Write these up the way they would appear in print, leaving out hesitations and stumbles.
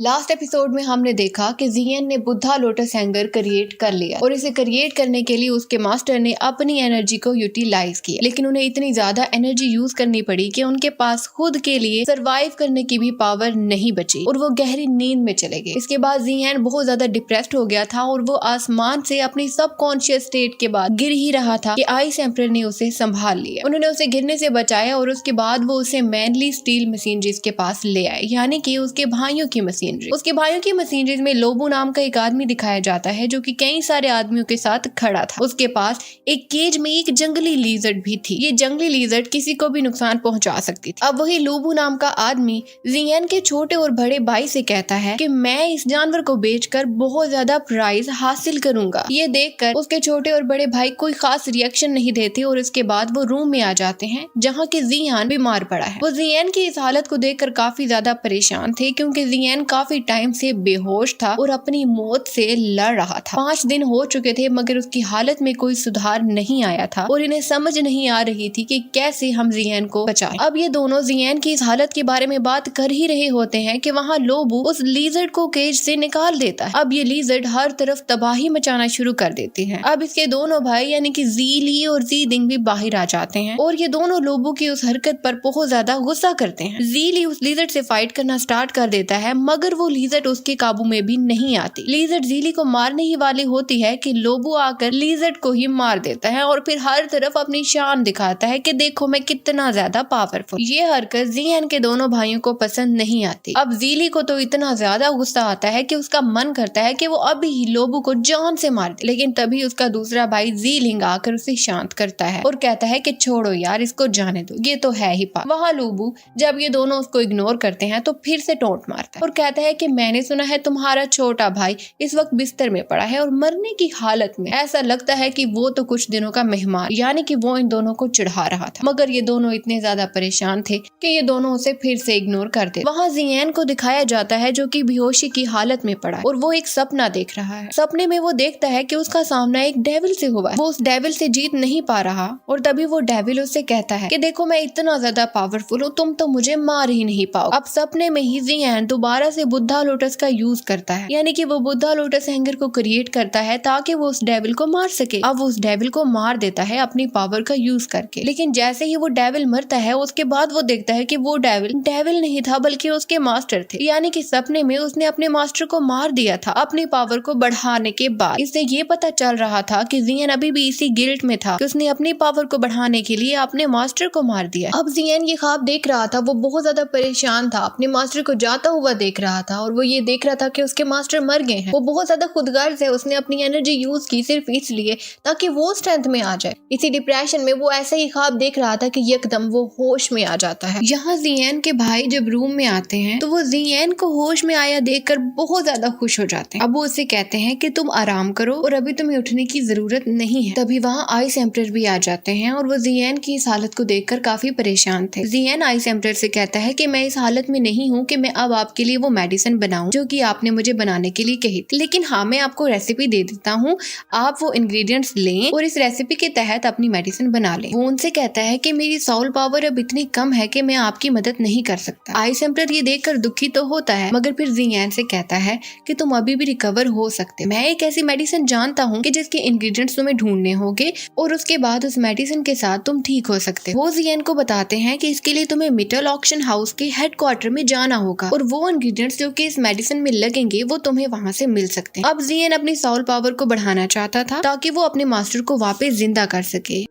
Last episode में हमने देखा कि जियन ने बुद्धा लोटस हैंगर क्रिएट कर लिया और इसे क्रिएट करने के लिए उसके मास्टर ने अपनी एनर्जी को यूटिलाइज किया, लेकिन उन्हें इतनी ज्यादा एनर्जी यूज करनी पड़ी कि उनके पास खुद के लिए सरवाइव करने की भी पावर नहीं बची और वो गहरी नींद में चले गए। इसके बाद जियन बहुत ज्यादा डिप्रेस्ड हो गया था और वो आसमान से अपनी सबकॉन्शियस स्टेट के बाद गिर ही रहा था कि आइस एम्परर ने उसे संभाल लिया। उन्होंने उसे गिरने से बचाया और उसके बाद वो उसे मैनली स्टील मशीनरीज के पास ले आए, यानी कि उसके भाइयों की मशीनरी। उसके भाइयों की मशीनरीज में लोबो नाम का एक आदमी दिखाया जाता है जो कि कई सारे आदमियों के साथ खड़ा था। उसके पास एक केज में एक जंगली लीजर्ड भी थी। ये जंगली लीजर्ड किसी को भी नुकसान पहुंचा सकती थी। अब वही लोबो नाम का आदमी जियन के छोटे और बड़े भाई से कहता है कि मैं इस जानवर को बेचकर बहुत ज्यादा प्राइस हासिल करूंगा। ये देखकर उसके छोटे और बड़े भाई कोई खास रिएक्शन नहीं देते और इसके बाद वो रूम में आ जाते हैं जहाँ के जियन बीमार पड़ा है। वो जियन की इस हालत को देखकर काफी ज्यादा परेशान थे क्योंकि जियन काफी टाइम से बेहोश था और अपनी मौत से लड़ रहा था। 5 दिन हो चुके थे मगर उसकी हालत में कोई सुधार नहीं आया था और इन्हें समझ नहीं आ रही थी कि कैसे हम जियन को बचाएं। अब ये दोनों जियन की इस हालत के बारे में बात कर ही रहे होते हैं कि वहाँ लोबो उस लीजर्ड को केज से निकाल देता है। अब ये लीजर्ड हर तरफ तबाही मचाना शुरू कर देते हैं। अब इसके दोनों भाई यानी कि ज़ीली और ज़ीडिंग भी बाहर आ जाते हैं और ये दोनों लोबो की उस हरकत पर बहुत ज्यादा गुस्सा करते हैं। ज़ीली उस लीजर्ड से फाइट करना स्टार्ट कर देता है मगर वो लीजर्ड उसके काबू में भी नहीं आती। लीजर्ड ज़ीली को मारने ही वाली होती है कि लोबो आकर लीजर्ड को ही मार देता है और फिर हर तरफ अपनी शान दिखाता है कि देखो मैं कितना ज्यादा पावरफुल। ये हरकत जियन के दोनों भाइयों को पसंद नहीं आती। अब ज़ीली को तो इतना ज्यादा गुस्सा आता है कि उसका मन करता है कि वो अभी ही लोबो को जान से मार दे, लेकिन तभी उसका दूसरा भाई ज़ीलिंग आकर उसे शांत करता है और कहता है कि छोड़ो यार, इसको जाने दो, ये तो है ही पागल। वहाँ लोबो जब ये दोनों उसको इग्नोर करते हैं तो फिर से टोंट मारता है और कहता है कि मैंने सुना है तुम्हारा छोटा भाई इस वक्त बिस्तर में पड़ा है और मरने की हालत में। ऐसा लगता है कि वो तो कुछ दिनों का मेहमान, यानी कि वो इन दोनों को चिढ़ा रहा था। मगर ये दोनों इतने ज्यादा परेशान थे कि ये दोनों उसे फिर से इग्नोर कर दे। वहाँ जियन को दिखाया जाता है जो कि बेहोशी की हालत में पड़ा है और वो एक सपना देख रहा है। सपने में वो देखता है कि उसका सामना एक डेविल से हुआ है। वो उस डेविल से जीत नहीं पा रहा और तभी वो डेविल उससे कहता है कि देखो मैं इतना ज्यादा पावरफुल हूँ, तुम तो मुझे मार ही नहीं पाओ। अब सपने में ही जियन दोबारा से बुद्धा लोटस का यूज करता है, यानी कि वो बुद्धा लोटस हैंगर को क्रिएट करता है ताकि वो उस डेविल को मार सके। अब वो उस डेविल को मार देता है अपनी पावर का यूज करके, लेकिन जैसे ही वो डेविल मरता है उसके बाद वो देखता है कि वो डेविल नहीं था बल्कि उसके मास्टर थे, यानी कि सपने में उसने अपने मास्टर को मार दिया था अपनी पावर को बढ़ाने के बाद। इससे ये पता चल रहा था कि जियन अभी भी इसी गिल्ट में था कि उसने अपनी पावर को बढ़ाने के लिए अपने मास्टर को मार दिया। अब जियन ये ख्वाब देख रहा था, वो बहुत ज्यादा परेशान था, अपने मास्टर को जाता हुआ देख रहा था और वो ये देख रहा था कि उसके मास्टर मर गए हैं। वो बहुत ज्यादा खुदगर्ज है, उसने अपनी एनर्जी यूज की सिर्फ इसलिए ताकि वो स्ट्रेंथ में आ जाए। इसी डिप्रेशन में वो ऐसा ही ख्वाब देख रहा था कि यकदम वो होश में आ जाता है। यहाँ जियन के भाई जब रूम में आते हैं तो वो जियन को होश में आया देखकर बहुत ज्यादा खुश हो जाते हैं। अब वो उसे कहते हैं कि तुम आराम करो और अभी तुम्हें उठने की जरूरत नहीं है। तभी वहाँ आइस एम्परर भी आ जाते हैं और वो जियन की इस हालत को देखकर काफी परेशान थे। जियन आइस एम्परर से कहता है कि मैं इस हालत में नहीं हूँ कि मैं अब आपके लिए वो मेडिसिन बनाऊं जो कि आपने मुझे बनाने के लिए कही थी, लेकिन हाँ मैं आपको रेसिपी दे देता हूँ, आप वो इंग्रेडिएंट्स लें और इस रेसिपी के तहत अपनी मेडिसिन बना लें। वो उनसे कहता है कि मेरी सोल पावर अब इतनी कम है कि मैं आपकी मदद नहीं कर सकता। आइस एम्परर ये देखकर दुखी तो होता है मगर फिर जियन से कहता है कि तुम अभी भी रिकवर हो सकते, मैं एक ऐसी मेडिसिन जानता हूँ कि जिसके इंग्रेडिएंट्स तुम्हें ढूंढने होंगे और उसके बाद उस मेडिसिन के साथ तुम ठीक हो सकते। वो जियन को बताते हैं कि इसके लिए तुम्हें मेटल ऑक्शन हाउस के हेडक्वार्टर में जाना होगा और वो इंग्रेडिएंट्स जो कि इस मेडिसिन में लगेंगे वो तुम्हें वहाँ से मिल सकते हैं। अब जियन अपनी सोल पावर को बढ़ाना चाहता था ताकि वो अपने मास्टर को वापस जिंदा कर सके।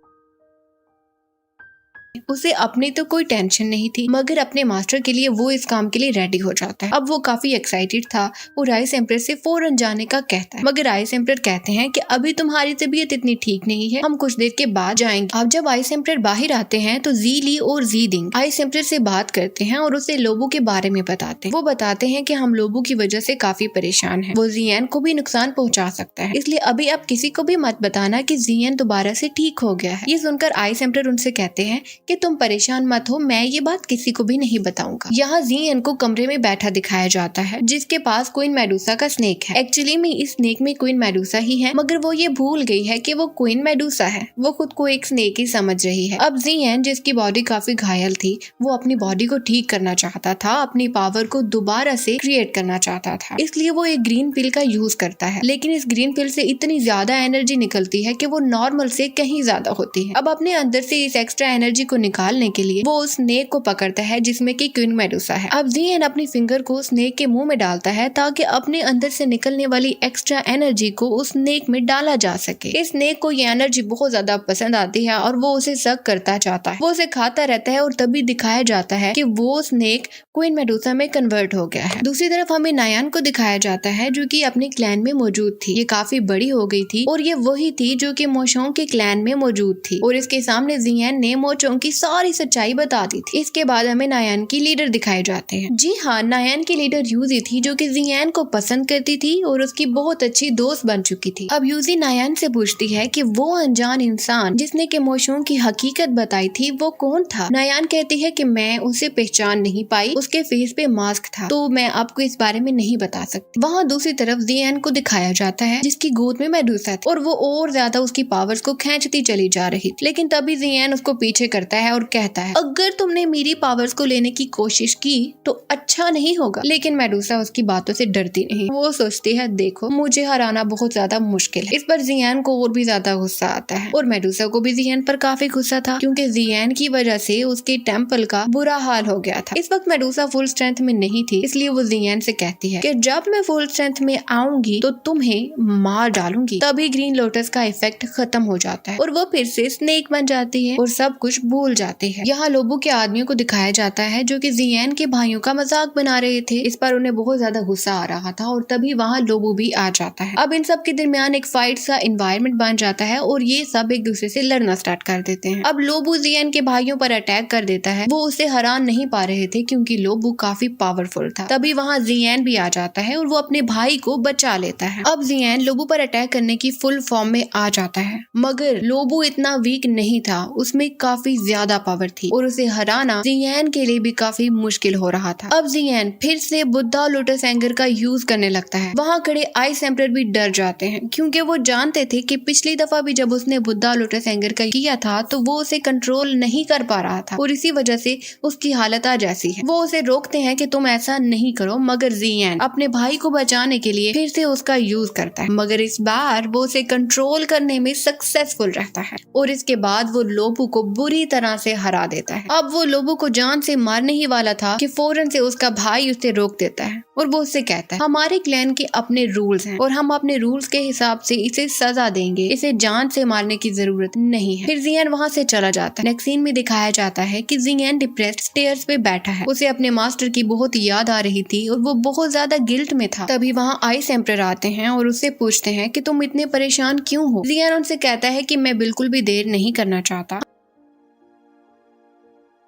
उसे अपनी तो कोई टेंशन नहीं थी मगर अपने मास्टर के लिए वो इस काम के लिए रेडी हो जाता है। अब वो काफी एक्साइटेड था और आइस एम्परर से फौरन जाने का कहता है मगर आइस एम्परर कहते हैं कि अभी तुम्हारी तबीयत इतनी ठीक नहीं है, हम कुछ देर के बाद जाएंगे। अब जब आइस एम्परर बाहर आते हैं तो ज़ीली और ज़ीडिंग आइस एम्परर से बात करते हैं और उसे लोबो के बारे में बताते हैं। वो बताते हैं कि हम लोबो की वजह से काफी परेशान है, वो जियन को भी नुकसान पहुँचा सकता है, इसलिए अभी आप किसी को भी मत बताना कि जियन दोबारा से ठीक हो गया है। ये सुनकर आइस एम्परर उनसे कहते हैं कि तुम परेशान मत हो, मैं ये बात किसी को भी नहीं बताऊंगा। यहाँ जियन को कमरे में बैठा दिखाया जाता है जिसके पास क्वीन मेडुसा का स्नेक है। एक्चुअली में इस स्नेक में क्वीन मेडुसा ही है, मगर वो ये भूल गई है कि वो क्वीन मेडुसा है। वो खुद को एक स्नेक ही समझ रही है। अब जियन, जिसकी बॉडी काफी घायल थी, वो अपनी बॉडी को ठीक करना चाहता था, अपनी पावर को दोबारा से क्रिएट करना चाहता था। इसलिए वो एक ग्रीन पिल का यूज करता है, लेकिन इस ग्रीन पिल से इतनी ज्यादा एनर्जी निकलती है कि वो नॉर्मल से कहीं ज्यादा होती है। अब अपने अंदर से इस एक्स्ट्रा एनर्जी को निकालने के लिए वो उस स्नेक को पकड़ता है जिसमें कि क्वीन मेडुसा है। अब जियन अपनी फिंगर को स्नेक के मुंह में डालता है ताकि अपने अंदर से निकलने वाली एक्स्ट्रा एनर्जी को उस स्नेक में डाला जा सके। इस स्नेक को ये एनर्जी बहुत ज्यादा पसंद आती है और वो उसे सक करता चाहता है। वो उसे खाता रहता है और तभी दिखाया जाता है कि वो स्नेक क्वीन मेडुसा में कन्वर्ट हो गया है। दूसरी तरफ हमें नायान को दिखाया जाता है जो कि अपने क्लैन में मौजूद थी। ये काफी बड़ी हो गई थी और ये वही थी जो कि मोशोंग के क्लैन में मौजूद थी और इसके सामने जियन ने मोशोंग की सारी सच्चाई बता दी थी। इसके बाद हमें नायान की लीडर दिखाए जाते हैं। जी हाँ, नायान की लीडर यूजी थी जो कि जियन को पसंद करती थी और उसकी बहुत अच्छी दोस्त बन चुकी थी। अब यूजी नायान से पूछती है कि वो अनजान इंसान जिसने कि मोशोंग की हकीकत बताई थी वो कौन था। नायान कहती है कि मैं उसे पहचान नहीं पाई, उसके फेस पे मास्क था, तो मैं आपको इस बारे में नहीं बता सकती। वहाँ दूसरी तरफ जियन को दिखाया जाता है जिसकी गोद में मेडुसा थी और वो और ज्यादा उसकी पावर्स को खींचती चली जा रही थी। लेकिन तभी जियन उसको पीछे करता है और कहता है, अगर तुमने मेरी पावर्स को लेने की कोशिश की तो अच्छा नहीं होगा। लेकिन मेडुसा उसकी बातों से डरती नहीं। वो सोचती है, देखो मुझे हराना बहुत ज्यादा मुश्किल है। इस पर जियन को और भी ज्यादा गुस्सा आता है और मेडुसा को भी जियन पर काफी गुस्सा था क्योंकि जियन की वजह से उसके टेम्पल का बुरा हाल हो गया था। इस वक्त मेडुसा फुल स्ट्रेंथ में नहीं थी, इसलिए वो जियन से कहती है कि जब मैं फुल स्ट्रेंथ में आऊंगी तो तुम्हें मार डालूंगी। तभी ग्रीन लोटस का इफेक्ट खत्म हो जाता है और वो फिर से स्नेक बन जाती है और सब कुछ भूल जाती है। यहाँ लोबो के आदमियों को दिखाया जाता है जो कि जियन के भाइयों का मजाक बना रहे थे। इस पर उन्हें बहुत ज्यादा गुस्सा आ रहा था और तभी वहाँ लोबो भी आ जाता है। अब इन सब के दरमियान एक फाइट सा एनवायरनमेंट बन जाता है और ये सब एक दूसरे से लड़ना स्टार्ट कर देते हैं। अब लोबो जियन के भाइयों पर अटैक कर देता है। वो उसे हरा नहीं पा रहे थे क्योंकि लोबो काफी पावरफुल था। तभी वहाँ जियन भी आ जाता है और वो अपने भाई को बचा लेता है। अब जियन लोबो पर अटैक करने की फुल फॉर्म में आ जाता है, मगर लोबो इतना वीक नहीं था, उसमें काफी ज्यादा पावर थी और उसे हराना जियन के लिए भी काफी मुश्किल हो रहा था। अब जियन फिर से बुद्धा लोटस एंगर का यूज करने लगता है। वहाँ खड़े आइस एम्परर भी डर जाते हैं क्योंकि वो जानते थे कि पिछली दफा भी जब उसने बुद्धा लोटस एंगर का किया था तो वो उसे कंट्रोल नहीं कर पा रहा था और इसी वजह से उसकी हालत आज ऐसी है। वो उसे रोकते हैं कि तुम ऐसा नहीं करो, मगर जियन अपने भाई को बचाने के लिए फिर से उसका यूज करता है, मगर इस बार वो उसे कंट्रोल करने में सक्सेसफुल रहता है और इसके बाद वो लोबो को बुरी तरह से हरा देता है। अब वो लोबो को जान से मारने ही वाला था कि फौरन से उसका भाई उसे रोक देता है और वो उससे कहता है, हमारे क्लैन के अपने रूल्स हैं और हम अपने रूल्स के हिसाब से इसे सजा देंगे, इसे जान से मारने की जरूरत नहीं है। फिर जियन वहाँ से चला जाता है। नेक्स्ट सीन में दिखाया जाता है कि जियन डिप्रेस्ड स्टेयर्स पे बैठा है। उसे अपने मास्टर की बहुत याद आ रही थी और वो बहुत ज्यादा गिल्ट में था। तभी वहाँ आइस एम्परर आते हैं और उससे पूछते हैं कि तुम इतने परेशान क्यों हो। जियन उनसे कहता है कि मैं बिल्कुल भी देर नहीं करना चाहता,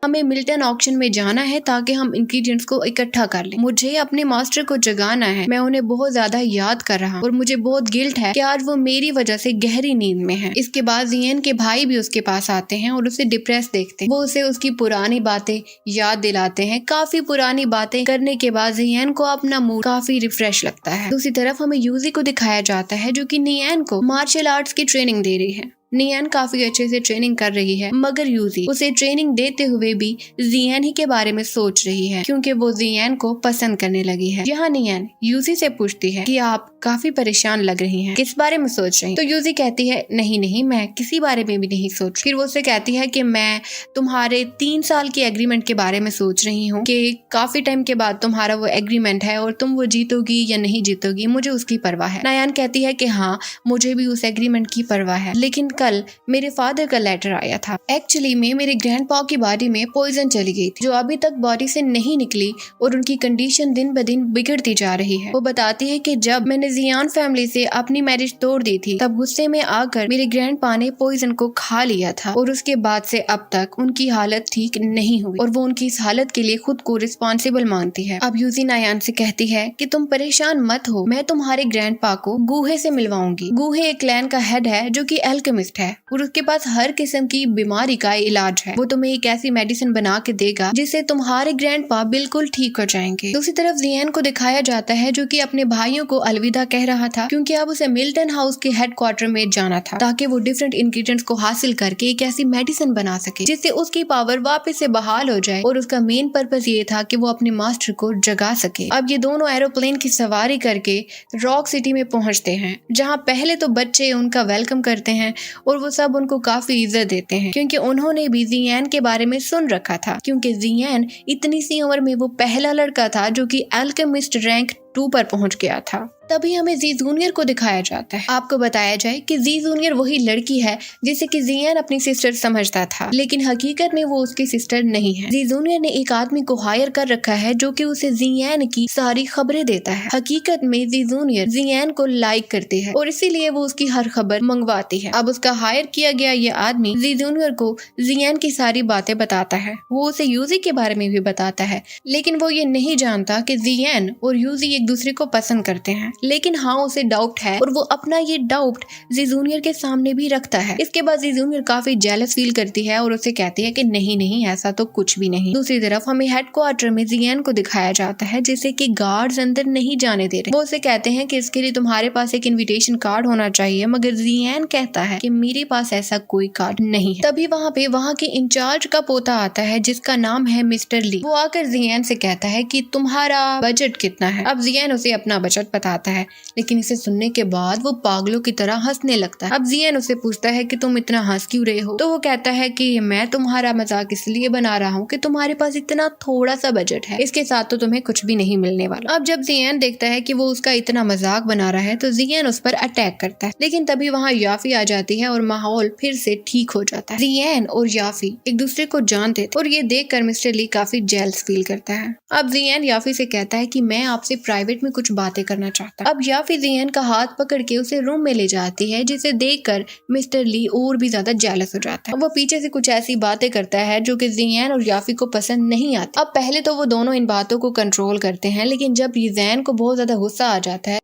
हमें मिल्टन ऑक्शन में जाना है ताकि हम इंग्रेडिएंट्स को इकट्ठा कर लें। मुझे अपने मास्टर को जगाना है, मैं उन्हें बहुत ज्यादा याद कर रहा हूँ और मुझे बहुत गिल्ट है कि आज वो मेरी वजह से गहरी नींद में है। इसके बाद जियन के भाई भी उसके पास आते हैं और उसे डिप्रेस देखते हैं। वो उसे उसकी पुरानी बातें याद दिलाते हैं। काफी पुरानी बातें करने के बाद जियन को अपना मूड काफी रिफ्रेश लगता है। दूसरी तरफ हमें यूजी को दिखाया जाता है जो कि नियन को मार्शल आर्ट्स की ट्रेनिंग दे रही है। नियन काफी अच्छे से ट्रेनिंग कर रही है, मगर यूजी उसे ट्रेनिंग देते हुए भी जियन ही के बारे में सोच रही है क्योंकि वो जियन को पसंद करने लगी है। यहाँ नियन यूजी से पूछती है कि आप काफी परेशान लग रही हैं, किस बारे में सोच रही हैं? तो यूजी कहती है, नहीं मैं किसी बारे में भी नहीं सोच। फिर वो उससे कहती है कि मैं तुम्हारे 3 साल के एग्रीमेंट के बारे में सोच रही हूँ कि काफी टाइम के बाद तुम्हारा वो एग्रीमेंट है और तुम वो जीतोगी या नहीं जीतोगी, मुझे उसकी परवाह है। नियन कहती है कि हाँ, मुझे भी उस एग्रीमेंट की परवाह है, लेकिन कल मेरे फादर का लेटर आया था। एक्चुअली में मेरे ग्रैंडपा की बॉडी में पॉइजन चली गई थी जो अभी तक बॉडी से नहीं निकली और उनकी कंडीशन दिन ब दिन बिगड़ती जा रही है। वो बताती है कि जब मैंने मैंने जियान फैमिली से अपनी मैरिज तोड़ दी थी, तब गुस्से में आकर मेरे ग्रैंडपा ने पॉइजन को खा लिया था और उसके बाद से अब तक उनकी हालत ठीक नहीं हुई और वो उनकी इस हालत के लिए खुद को रिस्पॉन्सिबल मानती है। अब यूजी नायान से कहती है कि तुम परेशान मत हो, मैं तुम्हारे ग्रैंडपा को गूहे से मिलवाऊंगी। गूहे एक क्लैन का हेड है जो कि एल्केमिस्ट है और उसके पास हर किस्म की बीमारी का इलाज है। वो तुम्हें एक ऐसी मेडिसिन बना के देगा जिससे तुम्हारे ग्रैंडपा बिल्कुल ठीक हो जाएंगे। दूसरी तरफ जियान को दिखाया जाता है जो कि अपने भाइयों को अलविदा कह रहा था क्योंकि अब उसे मिल्टन हाउस के हेडक्वार्टर में जाना था ताकि वो डिफरेंट इंग्रेडिएंट्स को हासिल करके एक ऐसी मेडिसिन बना सके जिससे उसकी पावर वापस से बहाल हो जाए और उसका मेन पर्पस ये था कि वो अपने मास्टर को जगा सके। अब ये दोनों एरोप्लेन की सवारी करके रॉक सिटी में पहुंचते हैं जहां पहले तो बच्चे उनका वेलकम करते हैं और वो सब उनको काफी इज्जत देते हैं क्योंकि उन्होंने भी जियान के बारे में सुन रखा था क्योंकि जियान इतनी सी उम्र में वो पहला लड़का था जो कि एल्केमिस्ट रैंक 2 पर पहुंच गया था। तभी हमें जी जूनियर को दिखाया जाता है। आपको बताया जाए कि जी जूनियर वही लड़की है जिसे कि जियान अपनी सिस्टर समझता था, लेकिन हकीकत में वो उसकी सिस्टर नहीं है। जी जूनियर ने एक आदमी को हायर कर रखा है जो कि उसे जियान की सारी खबरें देता है। हकीकत में जी जूनियर जियान को लाइक करती है और इसीलिए वो उसकी हर खबर मंगवाती है। अब उसका हायर किया गया ये आदमी जी जूनियर को जियान की सारी बातें बताता है। वो उसे यूजी के बारे में भी बताता है, लेकिन वो ये नहीं जानता कि जियान और यूजी एक दूसरे को पसंद करते हैं। लेकिन हाँ, उसे डाउट है और वो अपना ये डाउट जी जूनियर के सामने भी रखता है। इसके बाद जी जूनियर काफी जेलस फील करती है और उसे कहती है कि नहीं नहीं, ऐसा तो कुछ भी नहीं। दूसरी तरफ हमें हेडक्वार्टर में जियान को दिखाया जाता है जिसे कि गार्ड्स अंदर नहीं जाने दे रहे। वो उसे कहते हैं कि इसके लिए तुम्हारे पास एक इन्विटेशन कार्ड होना चाहिए, मगर जियान कहता है कि मेरे पास ऐसा कोई कार्ड नहीं है। तभी वहाँ के इंचार्ज का पोता आता है जिसका नाम है मिस्टर ली। वो आकर जियान से कहता है कि तुम्हारा बजट कितना है। अब जियान उसे अपना बजट बताता है, लेकिन इसे सुनने के बाद वो पागलों की तरह हंसने लगता है। अब जियान उससे पूछता है कि तुम इतना हंस क्यों रहे हो, तो वो कहता है कि मैं तुम्हारा मजाक इसलिए बना रहा हूँ कि तुम्हारे पास इतना थोड़ा सा बजट है, इसके साथ तो तुम्हें कुछ भी नहीं मिलने वाला। अब जब जियान देखता है कि वो उसका इतना मजाक बना रहा है तो जियान उस पर अटैक करता है, लेकिन तभी वहाँ याफी आ जाती है और माहौल फिर से ठीक हो जाता है। जियान और याफी एक दूसरे को जानते थे और ये देखकर मिस्टर ली काफी जेलस फील करता है। अब जियान याफी से कहता है कि मैं आपसे प्राइवेट में कुछ बातें करना चाहता हूँ। अब याफी जियान का हाथ पकड़ के उसे रूम में ले जाती है, जिसे देखकर मिस्टर ली और भी ज्यादा जेलस हो जाता है। वो पीछे से कुछ ऐसी बातें करता है जो कि जियान और याफी को पसंद नहीं आती। अब पहले तो वो दोनों इन बातों को कंट्रोल करते हैं, लेकिन जब जियान को बहुत ज्यादा गुस्सा आ जाता है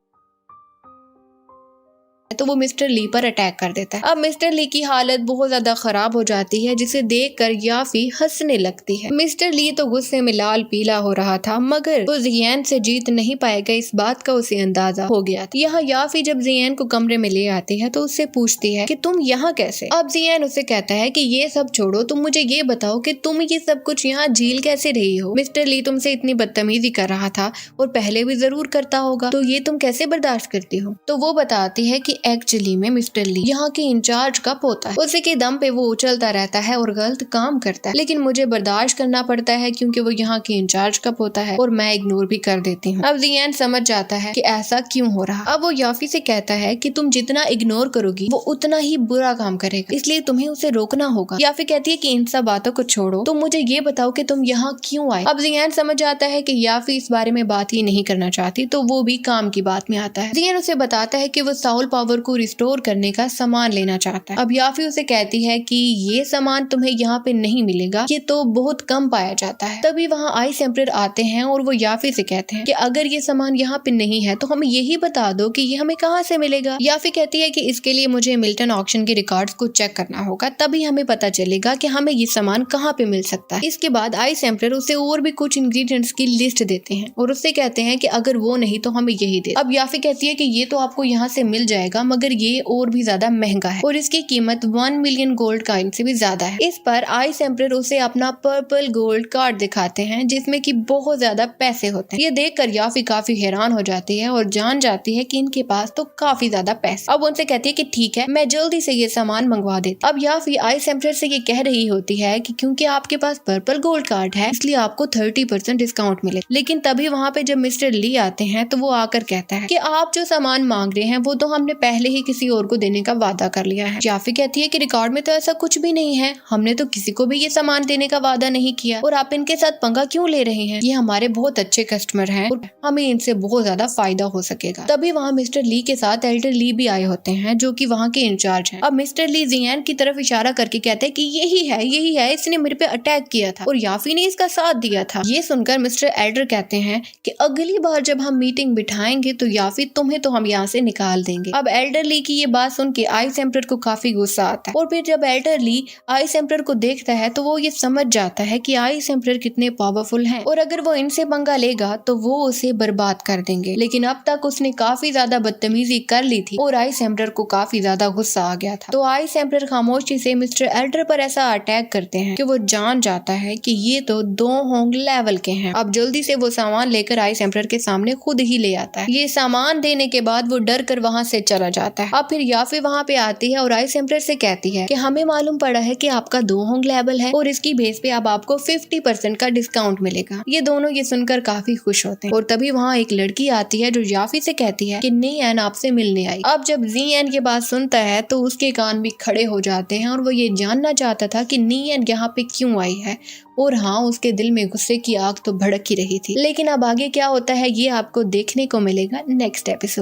तो वो मिस्टर ली पर अटैक कर देता है। अब मिस्टर ली की हालत बहुत ज्यादा खराब हो जाती है, जिसे देखकर याफी हंसने लगती है। मिस्टर ली तो गुस्से में लाल पीला हो रहा था, मगर वो जियान से जीत नहीं पाएगा, इस बात का उसे अंदाजा हो गया था। यहाँ याफी जब जियान को कमरे में ले आती है तो उससे पूछती है कि तुम यहाँ कैसे। अब जियान उसे कहता है कि ये सब छोड़ो, तुम मुझे ये बताओ कि तुम ये सब कुछ यहाँ झील कैसे रही हो। मिस्टर ली तुमसे इतनी बदतमीजी कर रहा था और पहले भी जरूर करता होगा, तो ये तुम कैसे बर्दाश्त करती हो। तो वो बताती है कि एक्चुअली में मिस्टर ली यहाँ के इंचार्ज का पोता है। उसी के दम पे वो उछलता रहता है और गलत काम करता है, लेकिन मुझे बर्दाश्त करना पड़ता है क्योंकि वो यहाँ के इंचार्ज का पोता है और मैं इग्नोर भी कर देती हूँ। अब जियान समझ जाता है कि ऐसा क्यों हो रहा। अब वो याफी से कहता है कि तुम जितना इग्नोर करोगी वो उतना ही बुरा काम करेगा, इसलिए तुम्हें उसे रोकना होगा। याफी कहती है कि इन सब बातों को छोड़ो, तुम मुझे ये बताओ कि तुम यहाँ क्यों आए। अब जियान समझ जाता है कि याफी इस बारे में बात ही नहीं करना चाहती, तो वो भी काम की बात में आता है। जियान उसे बताता है कि वो साउल पावर को रिस्टोर करने का सामान लेना चाहता है। अब याफी उसे कहती है कि ये सामान तुम्हें यहाँ पे नहीं मिलेगा, ये तो बहुत कम पाया जाता है। तभी वहाँ आइस एम्परर आते हैं और वो याफी से कहते हैं कि अगर ये सामान यहाँ पे नहीं है तो हमें यही बता दो कि ये हमें कहाँ से मिलेगा। याफी कहती है कि इसके लिए मुझे मिल्टन ऑक्शन के रिकॉर्ड्स को चेक करना होगा, तभी हमें पता चलेगा कि हमें ये सामान कहाँ पे मिल सकता है। इसके बाद आइस एम्परर उसे और भी कुछ इंग्रेडिएंट्स की लिस्ट देते हैं और उससे कहते हैं कि अगर वो नहीं तो हमें यही दे। अब याफी कहती है कि ये तो आपको यहाँ से मिल जाएगा, मगर ये और भी ज्यादा महंगा है और इसकी कीमत 1 मिलियन गोल्ड कॉइन से भी ज्यादा है। इस पर आइस एम्परर उसे अपना पर्पल गोल्ड कार्ड दिखाते हैं जिसमें कि बहुत ज्यादा पैसे होते हैं। ये देखकर याफी काफी हैरान हो जाती है और जान जाती है कि इनके पास तो काफी ज्यादा पैसे। अब उनसे कहती है कि ठीक है, मैं जल्दी से ये सामान मंगवा देती। अब याफी आइस एम्परर से ये कह रही होती है कि क्योंकि आपके पास पर्पल गोल्ड कार्ड है इसलिए आपको 30% डिस्काउंट मिले। लेकिन तभी वहाँ पे जब मिस्टर ली आते हैं तो वो आकर कहता है कि आप जो सामान मांग रहे हैं वो तो हमने पहले ही किसी और को देने का वादा कर लिया है। याफी कहती है कि रिकॉर्ड में तो ऐसा कुछ भी नहीं है, हमने तो किसी को भी ये सामान देने का वादा नहीं किया और आप इनके साथ पंगा क्यों ले रहे हैं? ये हमारे बहुत अच्छे कस्टमर हैं और हमें इनसे बहुत ज्यादा फायदा हो सकेगा। तभी वहाँ मिस्टर ली के साथ एल्डर ली भी आए होते हैं जो कि वहाँ के इंचार्ज हैं। अब मिस्टर ली जियान की तरफ इशारा करके कहते हैं कि यही है, इसने मेरे पे अटैक किया था और याफी ने इसका साथ दिया था। ये सुनकर मिस्टर एल्डर कहते हैं कि अगली बार जब हम मीटिंग बिठाएंगे तो याफी तुम्हें तो हम यहाँ से निकाल देंगे। अब एल्डर ली की ये बात सुन के आइस एम्परर को काफी गुस्सा आता है और फिर जब एल्डर ली आइस एम्परर को देखता है तो वो ये समझ जाता है कि आइस एम्परर कितने पावरफुल हैं और अगर वो इनसे पंगा लेगा तो वो उसे बर्बाद कर देंगे। लेकिन अब तक उसने काफी ज्यादा बदतमीजी कर ली थी और आइस एम्परर को काफी ज्यादा गुस्सा आ गया था। तो आइस एम्परर खामोशी से मिस्टर एल्डर पर ऐसा अटैक करते हैं कि वो जान जाता है कि ये तो दो होंग लेवल के हैं। अब जल्दी से वो सामान लेकर आइस एम्परर के सामने खुद ही ले आता है। ये सामान देने के बाद वो डर कर वहाँ से चला जाता है। अब फिर याफी वहाँ पे आती है और आइस एम्परर से कहती है कि हमें मालूम पड़ा है कि आपका 2 होंग लेवल है और इसकी बेस पे अब आपको 50% का डिस्काउंट मिलेगा। ये दोनों ये सुनकर काफी खुश होते हैं और तभी वहाँ एक लड़की आती है जो याफी से कहती है कि नियन आपसे मिलने आई। अब जब जियान ये बात सुनता है तो उसके कान भी खड़े हो जाते हैं और वो ये जानना चाहता था कि नियन यहाँ पे क्यों आई है। और हाँ, उसके दिल में गुस्से की आग तो भड़क ही रही थी। लेकिन अब आगे क्या होता है ये आपको देखने को मिलेगा नेक्स्ट एपिसोड।